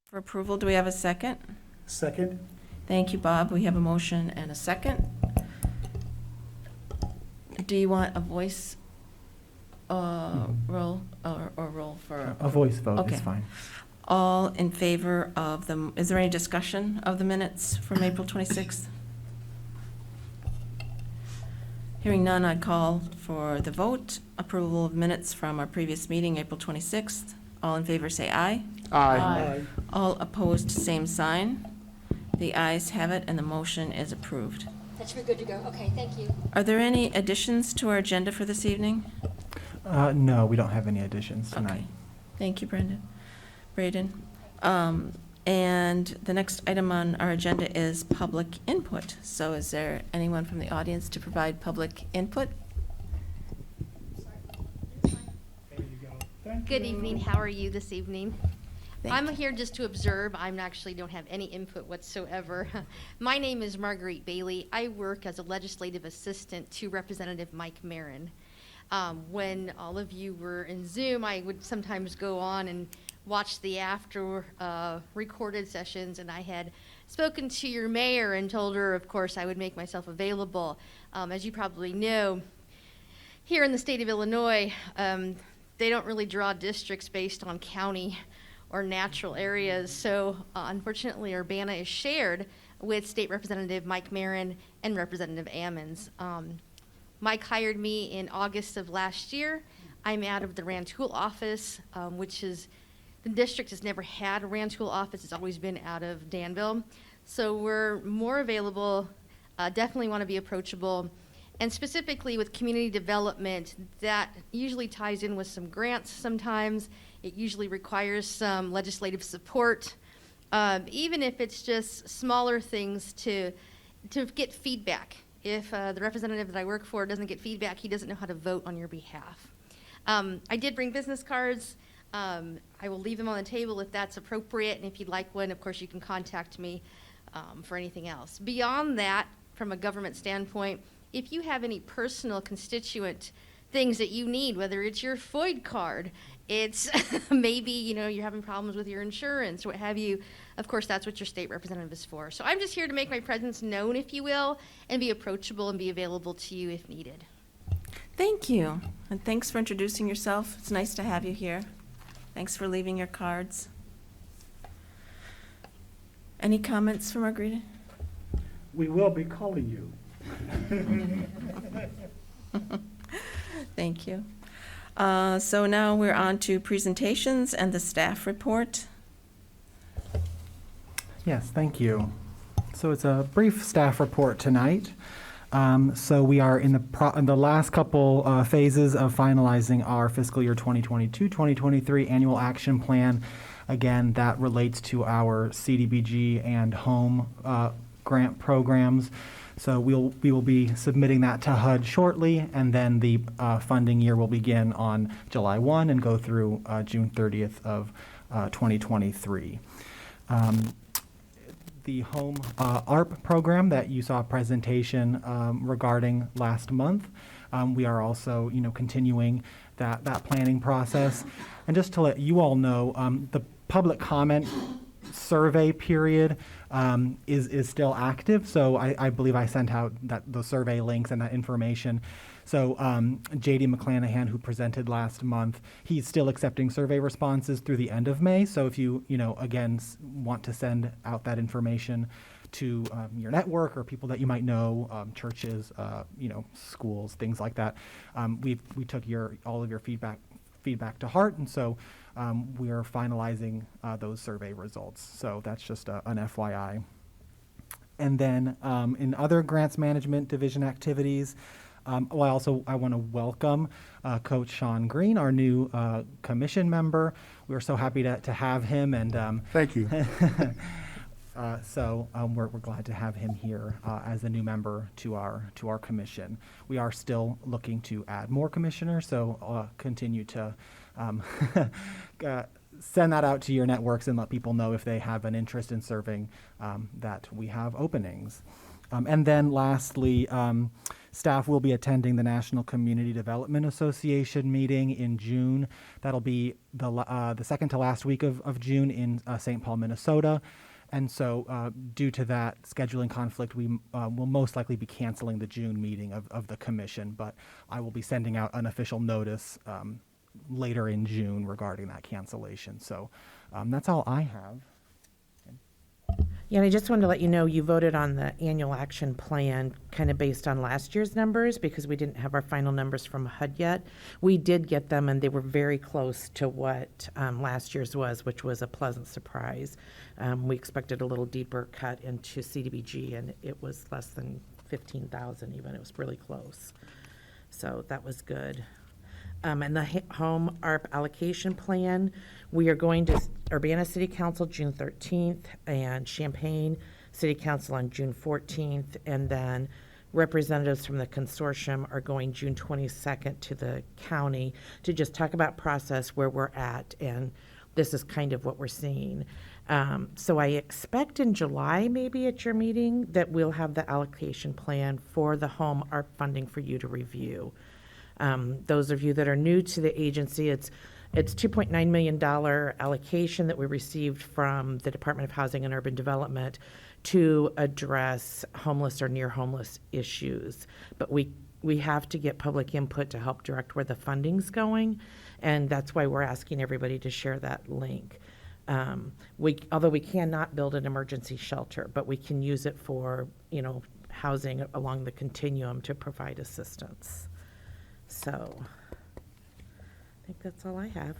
for approval. Do we have a second? Second? Thank you, Bob. We have a motion and a second. Do you want a voice roll or roll for? A voice vote Okay. is fine. All in favor of the, is there any discussion of the minutes from April 26th? Hearing none, I call for the vote. Approval of minutes from our previous meeting, April 26th. All in favor, say aye. Aye. All opposed, same sign. The ayes have it, and the motion is approved. That should be good to go. Okay, thank you. Are there any additions to our agenda for this evening? No, we don't have any additions tonight. Okay. Thank you, Braden. And the next item on our agenda is public input. So is there anyone from the audience to provide public input? Good evening. How are you this evening? Thank I'm you. here just to observe. I'm actually don't have any input whatsoever. My name is Marguerite Bailey. I work as a legislative assistant to Representative Mike Marin. When all of you were in Zoom, I would sometimes go on and watch the after recorded sessions, and I had spoken to your mayor and told her, of course, I would make myself available. As you probably know, here in the state of Illinois, they don't really draw districts based on county or natural areas. So unfortunately, Urbana is shared with State Representative Mike Marin and Representative Ammons. Mike hired me in August of last year. I'm out of the Rantoul office, which is, the district has never had a Rantoul office. It's always been out of Danville. So we're more available, definitely want to be approachable. And specifically with community development, that usually ties in with some grants sometimes. It usually requires some legislative support, even if it's just smaller things to get feedback. If the representative that I work for doesn't get feedback, he doesn't know how to vote on your behalf. I did bring business cards. I will leave them on the table if that's appropriate, and if you'd like one, of course, you can contact me for anything else. Beyond that, from a government standpoint, if you have any personal constituent things that you need, whether it's your FOID card, it's maybe, you're having problems with your insurance, what have you, of course, that's what your state representative is for. So I'm just here to make my presence known, if you will, and be approachable and be available to you if needed. Thank you. And thanks for introducing yourself. It's nice to have you here. Thanks for leaving your cards. Any comments from Margarita? We will be calling you. Thank you. So now we're on to presentations and the staff report. Yes, thank you. So it's a brief staff report tonight. So we are in the last couple phases of finalizing our fiscal year 2022-2023 annual action plan. Again, that relates to our CDBG and home grant programs. So we will be submitting that to HUD shortly, and then the funding year will begin on July 1 and go through June 30th of 2023. The home ARP program that you saw a presentation regarding last month, we are also continuing that planning process. And just to let you all know, the public comment survey period is still active. So I believe I sent out those survey links and that information. So JD McClanahan, who presented last month, he's still accepting survey responses through the end of May. So if you, again, want to send out that information to your network or people that you might know, churches, schools, things like that, we took all of your feedback to heart, and so we are finalizing those survey results. So that's just an FYI. And then in other grants management division activities, I want to welcome Coach Sean Green, our new commission member. We are so happy to have him, and Thank you. we're glad to have him here as a new member to our commission. We are still looking to add more commissioners, so continue to send that out to your networks and let people know if they have an interest in serving that we have openings. And then lastly, staff will be attending the National Community Development Association meeting in June. That'll be the second to last week of June in St. Paul, Minnesota. And so due to that scheduling conflict, we will most likely be canceling the June meeting of the commission, but I will be sending out an official notice later in June regarding that cancellation. So that's all I have. Yeah, and I just wanted to let you know, you voted on the annual action plan kind of based on last year's numbers because we didn't have our final numbers from HUD yet. We did get them, and they were very close to what last year's was, which was a pleasant surprise. We expected a little deeper cut into CDBG, and it was less than 15,000 even. It was really close. So that was good. And the home ARP allocation plan, we are going to Urbana City Council June 13th and Champaign City Council on June 14th. And then representatives from the consortium are going June 22nd to the county to just talk about process, where we're at. And this is kind of what we're seeing. So I expect in July, maybe at your meeting, that we'll have the allocation plan for the home ARP funding for you to review. Those of you that are new to the agency, it's $2.9 million allocation that we received from the Department of Housing and Urban Development to address homeless or near homeless issues. But we have to get public input to help direct where the funding's going, and that's why we're asking everybody to share that link. Although we cannot build an emergency shelter, but we can use it for, housing along the continuum to provide assistance. So I think that's all I have.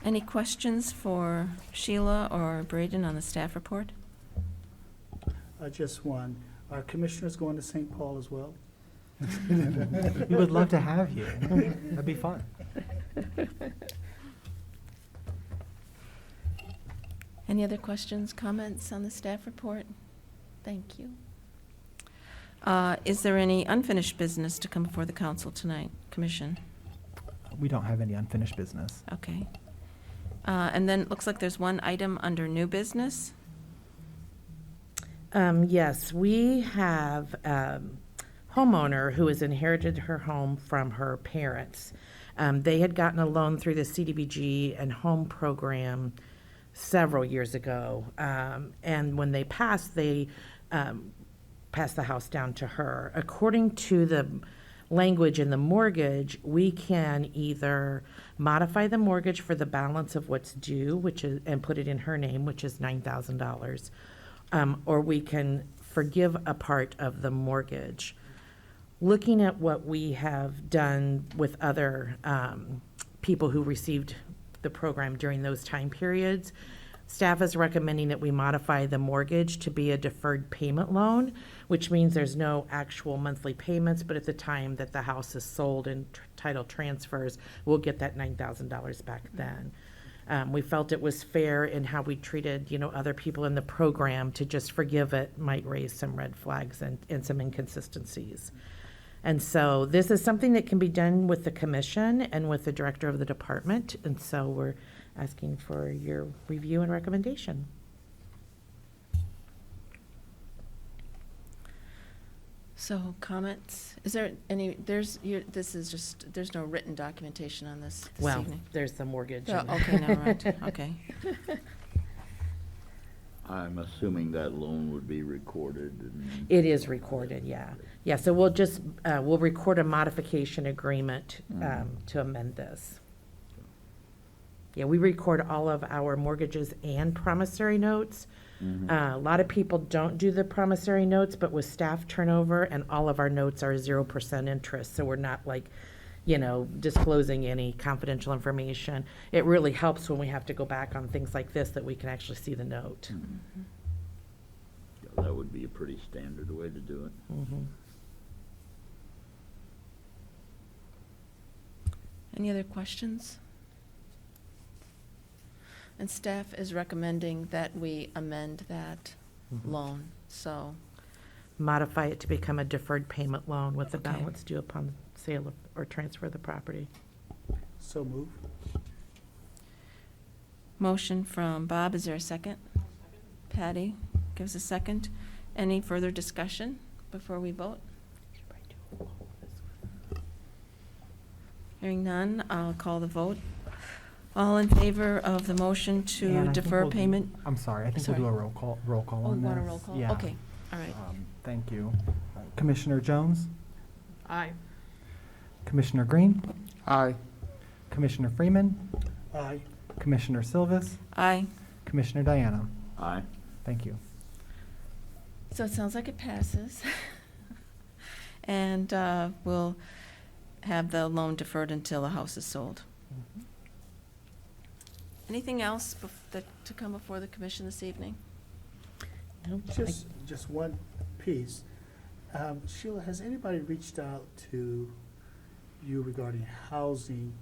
Any questions for Sheila or Braden on the staff report? Just one. Are commissioners going to St. Paul as well? We would love to have you. That'd be fun. Any other questions, comments on the staff report? Thank you. Is there any unfinished business to come before the council tonight, Commission? We don't have any unfinished business. Okay. And then it looks like there's one item under new business. Yes, we have a homeowner who has inherited her home from her parents. They had gotten a loan through the CDBG and home program several years ago. And when they passed the house down to her. According to the language in the mortgage, we can either modify the mortgage for the balance of what's due, and put it in her name, which is $9,000, or we can forgive a part of the mortgage. Looking at what we have done with other people who received the program during those time periods, staff is recommending that we modify the mortgage to be a deferred payment loan, which means there's no actual monthly payments, but at the time that the house is sold and title transfers, we'll get that $9,000 back then. We felt it was fair in how we treated, other people in the program. To just forgive it might raise some red flags and some inconsistencies. And so this is something that can be done with the commission and with the director of the department. And so we're asking for your review and recommendation. So comments? Is there any, there's no written documentation on this Well, evening? there's the mortgage. Oh, and- okay, never mind, okay. I'm assuming that loan would be recorded and. It is recorded, yeah. Yeah, so we'll just, we'll record a modification agreement to amend this. Yeah, we record all of our mortgages and promissory notes. A lot of people don't do the promissory notes, but with staff turnover, and all of our notes are 0% interest, so we're not disclosing any confidential information. It really helps when we have to go back on things like this, that we can actually see the note. Yeah, that would be a pretty standard way to do it. Any other questions? And staff is recommending that we amend that loan, so, Modify it to become a deferred payment loan with the Okay. balance due upon sale or transfer of the property. So move. motion from Bob, is there a second? Patty, gives a second. Any further discussion before we vote? Hearing none, I'll call the vote. All in favor of the motion And to I think defer we'll do- payment? I'm sorry, I think we'll do a Sorry. roll call Oh, on you this. want a roll call? Yeah. Okay, all right. Thank you. Commissioner Jones? Aye. Commissioner Green? Aye. Commissioner Freeman? Aye. Commissioner Silvas? Aye. Commissioner Diana? Aye. Thank you. So it sounds like it passes. And we'll have the loan deferred until the house is sold. Anything else to come before the commission this evening? Nope. Just one piece. Sheila, has anybody reached out to you regarding housing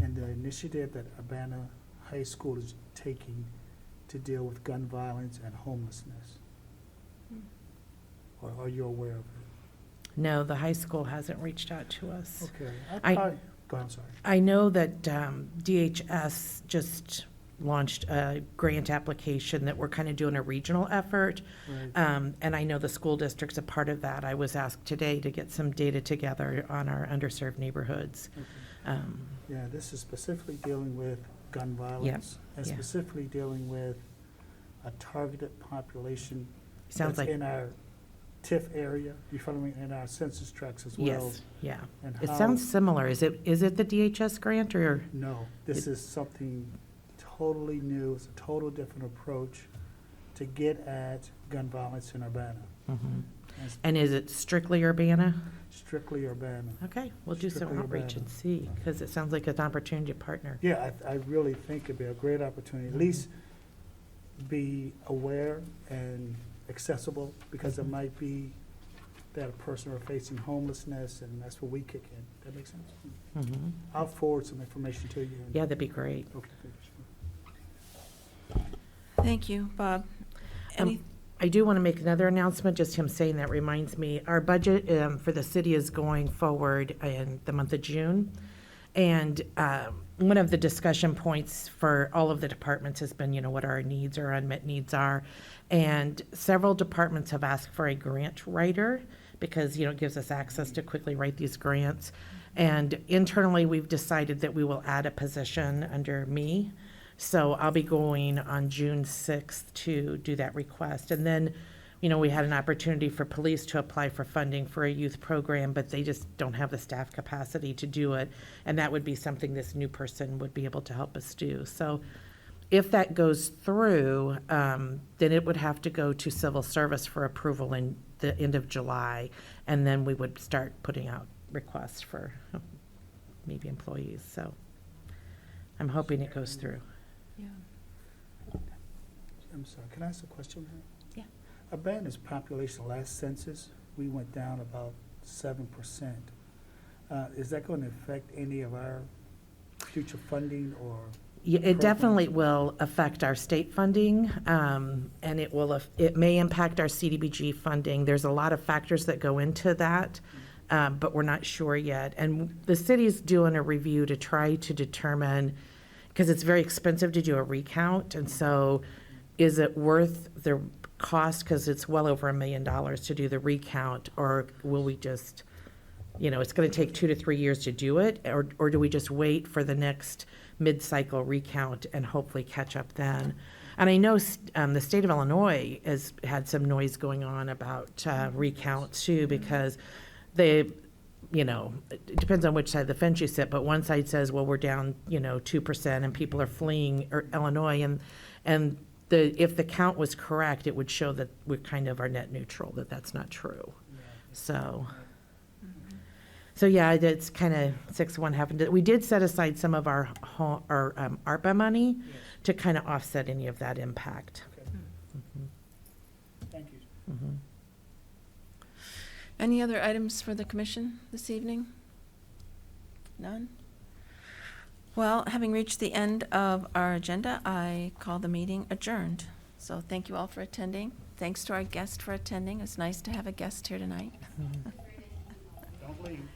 and the initiative that Urbana High School is taking to deal with gun violence and homelessness? Or are you aware of it? No, the high school hasn't reached out to us. Okay. I- Go ahead, I'm sorry. I know that DHS just launched a grant application that we're kind of doing a regional effort. Right. And I know the school district's a part of that. I was asked today to get some data together on our underserved neighborhoods. Okay. Um, Yeah, this is specifically dealing with gun violence and yeah. specifically dealing with a targeted population Sounds that's like, in our TIF area, you follow me, in our census tracts as well. yes, yeah. And It how- sounds similar. Is it the DHS grant or? No, this is something totally new. It's a total different approach to get at gun violence in Urbana. Mhm. And it's And is it strictly Urbana? strictly Urbana. Okay, we'll do some Strictly outreach Urbana. and see, because it sounds like an opportunity to partner. Yeah, I really think it'd be a great opportunity, at least be aware and accessible, because it might be that a person are facing homelessness, and that's where we kick in. That makes sense? Mhm. I'll forward some information to you. Yeah, that'd be great. Okay, thank you. Thank you, Bob. Any, I do want to make another announcement, just him saying that reminds me. Our budget for the city is going forward in the month of June. And one of the discussion points for all of the departments has been, what our needs or unmet needs are. And several departments have asked for a grant writer because, it gives us access to quickly write these grants. And internally, we've decided that we will add a position under me. So I'll be going on June 6th to do that request. And then, we had an opportunity for police to apply for funding for a youth program, but they just don't have the staff capacity to do it. And that would be something this new person would be able to help us do. So if that goes through, then it would have to go to civil service for approval in the end of July. And then we would start putting out requests for maybe employees. So I'm hoping it goes through. yeah. I'm sorry, can I ask a question? Yeah. Urbana's population, last census, we went down about 7%. Is that going to affect any of our future funding or? Yeah, it definitely will affect our state funding, and it may impact our CDBG funding. There's a lot of factors that go into that, but we're not sure yet. And the city's doing a review to try to determine, because it's very expensive to do a recount, and so is it worth the cost, because it's well over $1 million to do the recount, or will we just, it's going to take 2 to 3 years to do it, or do we just wait for the next mid-cycle recount and hopefully catch up then? And I know the state of Illinois has had some noise going on about recount too, because they, it depends on which side of the fence you sit, but one side says, well, we're down, 2% and people are fleeing Illinois, and if the count was correct, it would show that we're kind of are net neutral, that's not true. So yeah, it's kind of 6-1 happened. We did set aside some of our ARPA money to kind of offset any of that impact. Okay. Thank you. Mhm. Any other items for the commission this evening? None? Well, having reached the end of our agenda, I call the meeting adjourned. So thank you all for attending. Thanks to our guest for attending. It's nice to have a guest here tonight. Don't leave.